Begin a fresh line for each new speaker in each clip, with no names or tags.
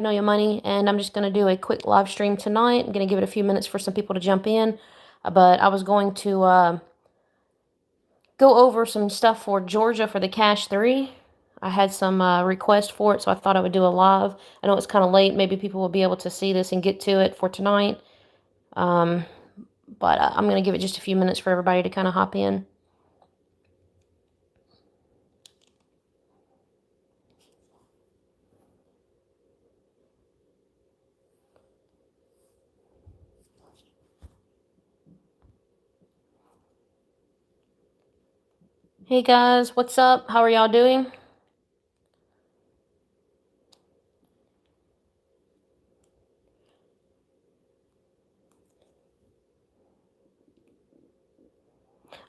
Know Your Money, and I'm just going to do a quick live stream tonight. I'm going to give it a few minutes for some people to jump in, but I was going to go over some stuff for Georgia for the Cash 3. I had some requests for it, so I thought I would do a live. I know it's kind of late. Maybe people will be able to see this and get to it for tonight, but I'm going to give it just a few minutes for everybody to kind of hop in. Hey guys, what's up? How are y'all doing?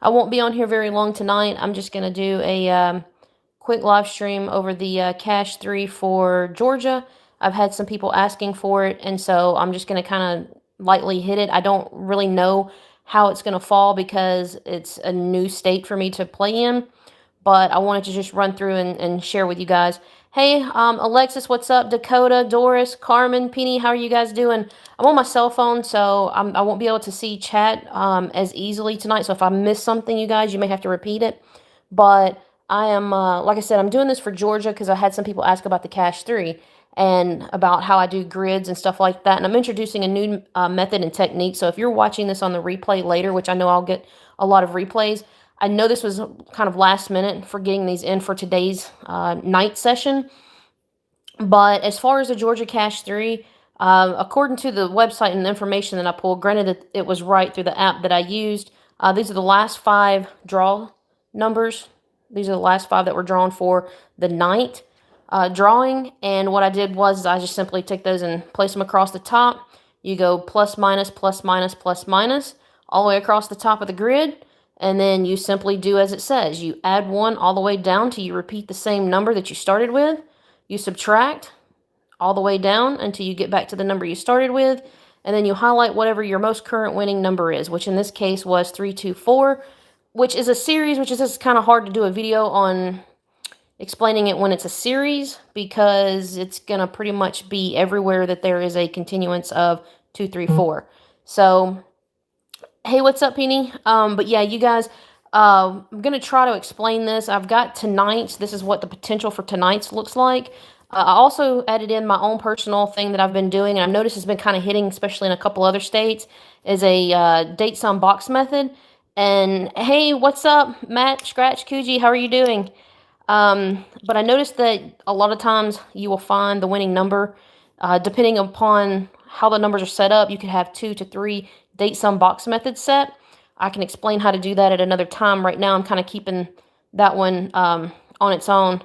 I won't be on here very long tonight. I'm just going to do a quick live stream over the Cash 3 for Georgia. I've had some people asking for it, and so I'm just going to kind of lightly hit it. I don't really know how it's going to fall because it's a new state for me to play in, but I wanted to just run through and share with you guys. Hey, Alexis, what's up? Dakota, Doris, Carmen, Penny, how are you guys doing? I'm on my cell phone, so I won't be able to see chat as easily tonight. So if I miss something, you guys, you may have to repeat it. But I am, like I said, I'm doing this for Georgia because I had some people ask about the Cash 3 and about how I do grids and stuff like that. And I'm introducing a new method and technique. So if you're watching this on the replay later, which I know I'll get a lot of replays, I know this was kind of last minute for getting these in for today's night session. But as far as the Georgia Cash 3, according to the website and the information that I pulled, granted that it was right through the app that I used, these are the last 5 draw numbers. These are the last 5 that were drawn for the night drawing. And what I did was I just simply took those and placed them across the top. You go plus, minus, plus, minus, plus, minus, all the way across the top of the grid. And then you simply do as it says. You add 1 all the way down till you repeat the same number that you started with. You subtract all the way down until you get back to the number you started with. And then you highlight whatever your most current winning number is, which in this case was 324, which is a series, which is just kind of hard to do a video on explaining it when it's a series because it's going to pretty much be everywhere that there is a continuance of 2, 3, 4. So hey, what's up, Penny? But yeah, you guys, I'm gonna try to explain this. I've got tonight's. This is what the potential for tonight's looks like. I also added in my own personal thing that I've been doing, and I've noticed it's been kind of hitting, especially in a couple other states, is a date sum box method. And hey, what's up, Matt, Scratch, Coogee? How are you doing? But I noticed that a lot of times you will find the winning number, depending upon how the numbers are set up. You could have 2 to 3 date sum box methods set. I can explain how to do that at another time. Right now, I'm kind of keeping that one on its own.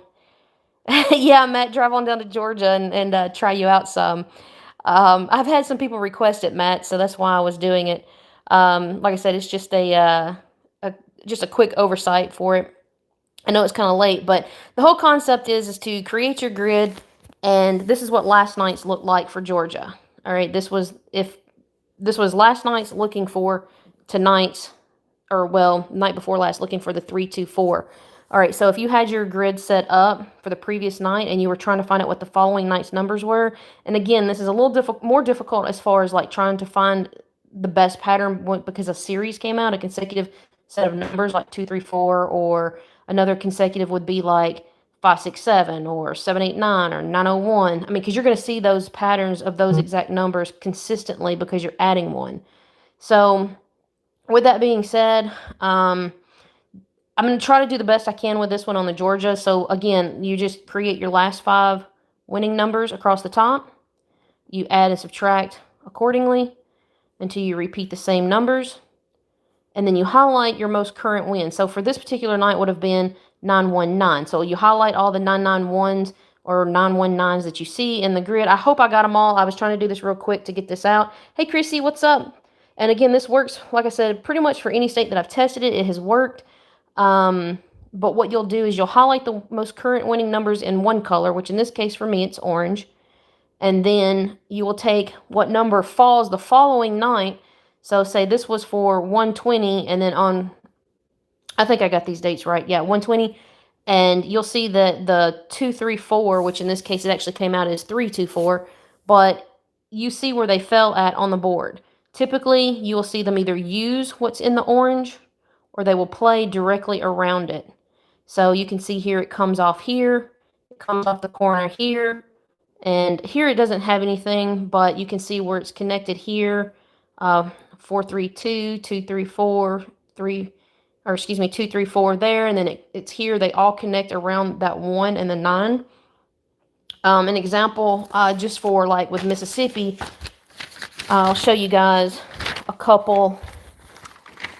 Yeah, Matt, drive on down to Georgia and try you out some. I've had some people request it, Matt, so that's why I was doing it. Like I said, it's just just a quick oversight for it. I know it's kind of late, but the whole concept is to create your grid, and this is what last night's looked like for Georgia. All right, this was last night's looking for tonight's, or well, night before last looking for the 3, 2, 4. All right, so if you had your grid set up for the previous night and you were trying to find out what the following night's numbers were, and again, this is a little more difficult as far as like trying to find the best pattern because a series came out, a consecutive set of numbers like 2, 3, 4, or another consecutive would be like 5, 6, 7, or 7, 8, 9, or 901. I mean, because you're going to see those patterns of those exact numbers consistently because you're adding one. So, with that being said, I'm going to try to do the best I can with this one on the Georgia. So, again, you just create your last 5 winning numbers across the top. You add and subtract accordingly until you repeat the same numbers. And then you highlight your most current win. So for this particular night would have been 919. So you highlight all the 991s or 919s that you see in the grid. I hope I got them all. I was trying to do this real quick to get this out. Hey, Chrissy, what's up? And again, this works, like I said, pretty much for any state that I've tested it. It has worked. But what you'll do is you'll highlight the most current winning numbers in one color, which in this case for me, it's orange. And then you will take what number falls the following night. So say this was for 120, and then on, I think I got these dates right. Yeah, 120. And you'll see that the 2, 3, 4, which in this case it actually came out as 3, 2, 4. but you see where they fell at on the board. Typically, you will see them either use what's in the orange or they will play directly around it. So you can see here it comes off here, it comes off the corner here, and here it doesn't have anything, but you can see where it's connected here. 4, 3, 2, 2, 3, 4, 3, or excuse me, 2, 3, 4 there, and then it's here. They all connect around that 1 and the 9. An example, just for like with Mississippi, I'll show you guys a couple,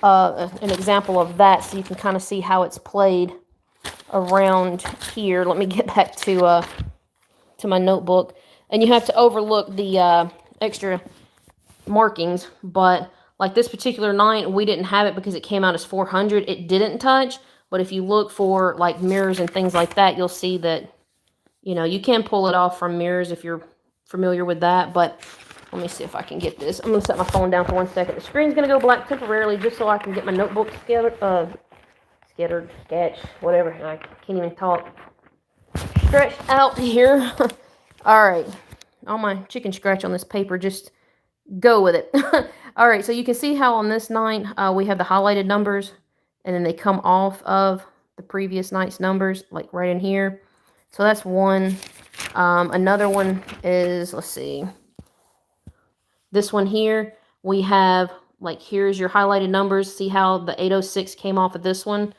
an example of that so you can kind of see how it's played around here. Let me get back to my notebook. And you have to overlook the extra markings, but like this particular 9, we didn't have it because it came out as 400. It didn't touch, but if you look for like mirrors and things like that, you'll see that, you know, you can pull it off from mirrors if you're familiar with that. But let me see if I can get this. I'm going to set my phone down for 1 second. The screen's going to go black temporarily just so I can get my notebook sketch, whatever. I can't even talk. Stretched out here. All right. All my chicken scratch on this paper, just go with it. All right, so you can see how on this 9 we have the highlighted numbers, and then they come off of the previous night's numbers, like right in here. So that's one. Another one is, let's see, this one here. We have, like, here's your highlighted numbers. See how the 806 came off of this one?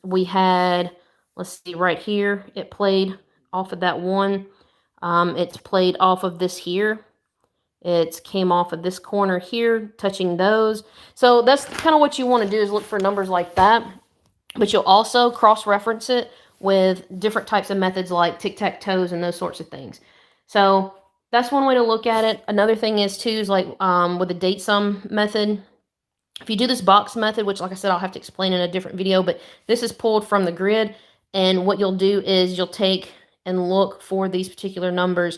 We had, let's see, right here, it played off of that 1. It's played off of this here. It came off of this corner here, touching those. So that's kind of what you want to do, is look for numbers like that. But you'll also cross-reference it with different types of methods like tic-tac-toes and those sorts of things. So that's one way to look at it. Another thing is, too, is like with the date sum method. If you do this box method, which, like I said, I'll have to explain in a different video, but this is pulled from the grid. And what you'll do is you'll take and look for these particular numbers.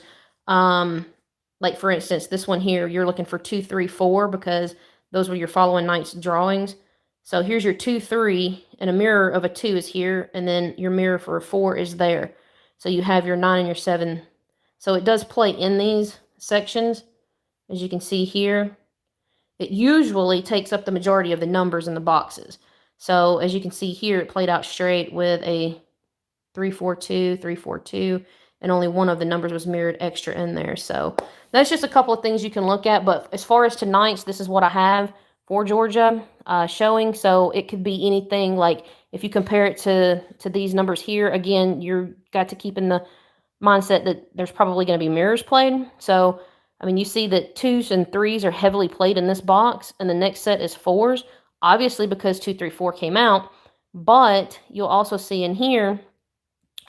Like, for instance, this one here, you're looking for 2, 3, 4 because those were your following night's drawings. So here's your 2, 3, and a mirror of a 2 is here, and then your mirror for a 4 is there. So you have your 9 and your 7. So it does play in these sections, as you can see here. It usually takes up the majority of the numbers in the boxes. So as you can see here, it played out straight with a 3, 4, 2, 3, 4, 2, and only one of the numbers was mirrored extra in there. So that's just a couple of things you can look at. But as far as tonight's, this is what I have for Georgia showing. So it could be anything, like if you compare it to these numbers here, again, you've got to keep in the mindset that there's probably going to be mirrors played. So, I mean, you see that 2s and 3s are heavily played in this box, and the next set is 4s, obviously because 2, 3, 4 came out. But you'll also see in here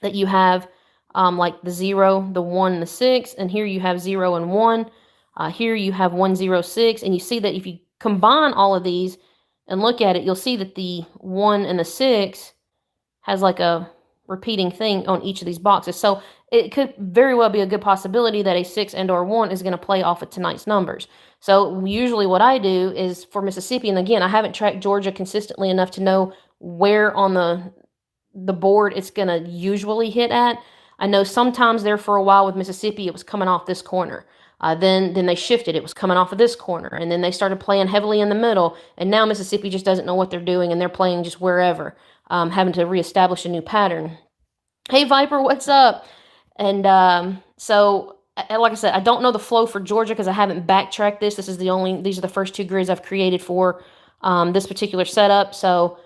that you have like the 0, the 1, and the 6, and here you have 0 and 1. Here you have 1, 0, 6, and you see that if you combine all of these and look at it, you'll see that the 1 and the 6 has like a repeating thing on each of these boxes. So it could very well be a good possibility that a 6 and or 1 is going to play off of tonight's numbers. So usually what I do is for Mississippi, and again, I haven't tracked Georgia consistently enough to know where on the board it's going to usually hit at. I know sometimes there for a while with Mississippi, it was coming off this corner. Then they shifted. It was coming off of this corner. And then they started playing heavily in the middle. And now Mississippi just doesn't know what they're doing, and they're playing just wherever, having to reestablish a new pattern. Hey, Viper, what's up? And so, like I said, I don't know the flow for Georgia because I haven't backtracked this. These are the first 2 grids I've created for this particular setup. So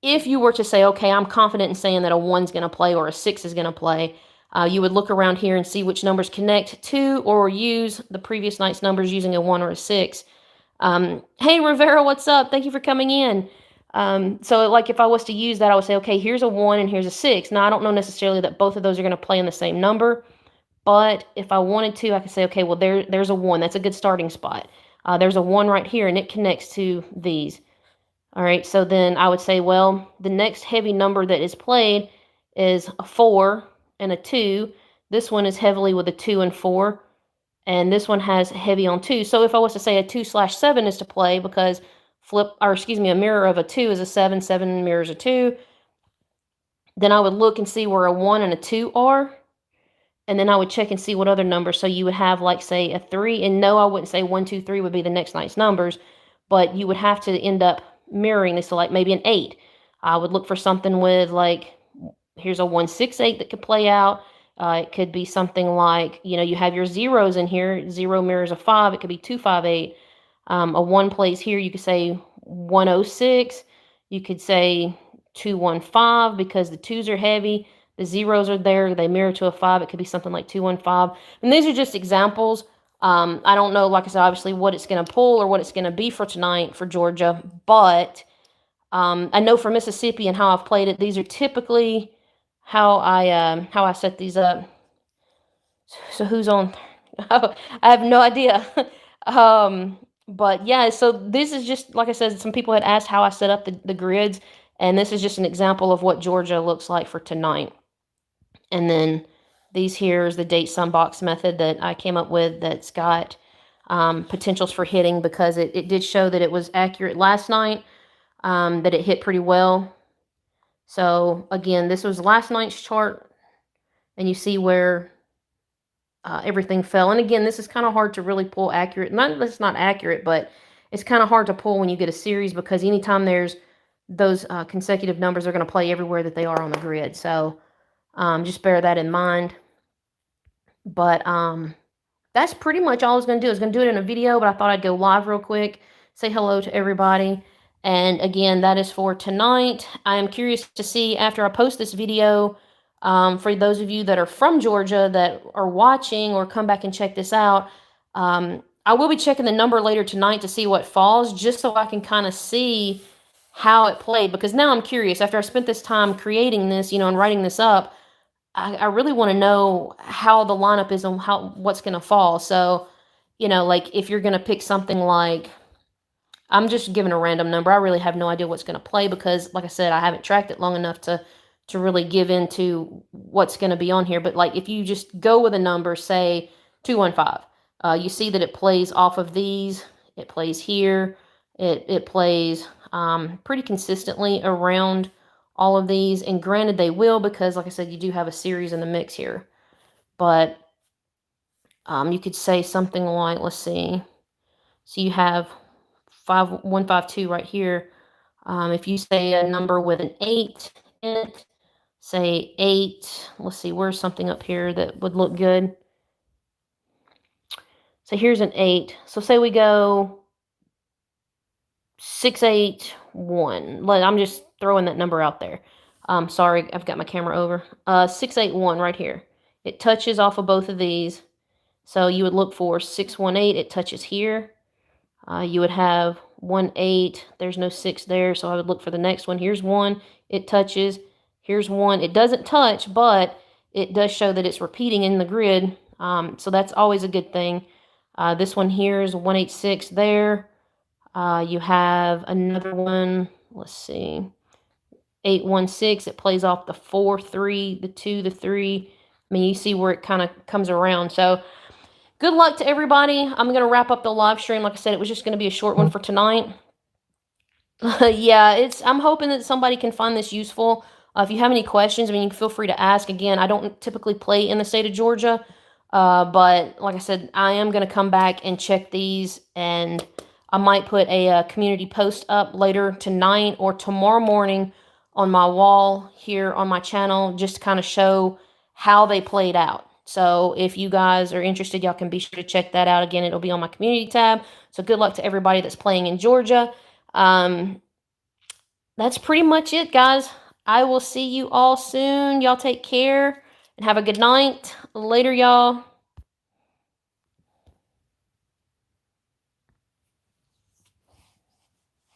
if you were to say, okay, I'm confident in saying that a 1's going to play or a 6 is going to play, you would look around here and see which numbers connect to or use the previous night's numbers using a 1 or a 6. Hey, Rivera, what's up? Thank you for coming in. So like if I was to use that, I would say, okay, here's a 1 and here's a 6. Now, I don't know necessarily that both of those are going to play in the same number, but if I wanted to, I could say, okay, well, there's a 1. That's a good starting spot. There's a 1 right here, and it connects to these. All right, so then I would say, well, the next heavy number that is played is a 4 and a 2. This one is heavily with a 2 and 4, and this one has heavy on 2. So if I was to say a 2/7 is to play because a mirror of a 2 is a 7, 7 mirrors a 2, then I would look and see where a 1 and a 2 are, and then I would check and see what other numbers. So you would have, like, say, a 3, and no, I wouldn't say 1, 2, 3 would be the next night's numbers, but you would have to end up mirroring this. So, like, maybe an 8. I would look for something with, like, here's a 1, 6, 8 that could play out. It could be something like, you have your zeros in here. 0 mirrors a 5. It could be 2, 5, 8. A 1 plays here. You could say 106. You could say 215 because the 2s are heavy. The zeros are there. They mirror to a 5. It could be something like 215. And these are just examples. I don't know, like I said, obviously what it's going to pull or what it's going to be for tonight for Georgia. But I know for Mississippi and how I've played it, these are typically how I set these up. So who's on? Oh, I have no idea. But yeah, so this is just, like I said, some people had asked how I set up the grids, and this is just an example of what Georgia looks like for tonight. And then these here is the date sum box method that I came up with that's got potentials for hitting, because it did show that it was accurate last night, that it hit pretty well. So again, this was last night's chart, and you see where everything fell. And again, this is kind of hard to really pull accurate. Not that it's not accurate, but it's kind of hard to pull when you get a series, because anytime there's those consecutive numbers are going to play everywhere that they are on the grid. So just bear that in mind. But that's pretty much all I was going to do. I was going to do it in a video, but I thought I'd go live real quick, say hello to everybody. And again, that is for tonight. I am curious to see after I post this video, for those of you that are from Georgia that are watching or come back and check this out, I will be checking the number later tonight to see what falls, just so I can kind of see how it played. Because now I'm curious, after I spent this time creating this, and writing this up, I really want to know how the lineup is and what's going to fall. So, like if you're going to pick something like, I'm just giving a random number. I really have no idea what's going to play, because, like I said, I haven't tracked it long enough to really give into what's going to be on here. But like if you just go with a number, say 215, you see that it plays off of these. It plays here. It plays pretty consistently around all of these. And granted, they will, because like I said, you do have a series in the mix here. But you could say something like, let's see. So you have 152 right here. If you say a number with an 8 in it, say 8. Let's see, where's something up here that would look good? So here's an 8. So say we go 681. I'm just throwing that number out there. Sorry, I've got my camera over. 681 right here. It touches off of both of these. So you would look for 618. It touches here. You would have 18. There's no 6 there, so I would look for the next one. Here's 1. It touches. Here's 1. It doesn't touch, but it does show that it's repeating in the grid. So that's always a good thing. This one here is 186 there. You have another one. Let's see. 816. It plays off the 4, 3, the 2, the 3. I mean, you see where it kind of comes around. So good luck to everybody. I'm going to wrap up the live stream. Like I said, it was just going to be a short one for tonight. Yeah, I'm hoping that somebody can find this useful. If you have any questions, I mean, you can feel free to ask. Again, I don't typically play in the state of Georgia, but like I said, I am going to come back and check these, and I might put a community post up later tonight or tomorrow morning on my wall here on my channel, just to kind of show how they played out. So if you guys are interested, y'all can be sure to check that out. Again, it'll be on my community tab. So good luck to everybody that's playing in Georgia. That's pretty much it, guys. I will see you all soon. Y'all take care and have a good night. Later, y'all.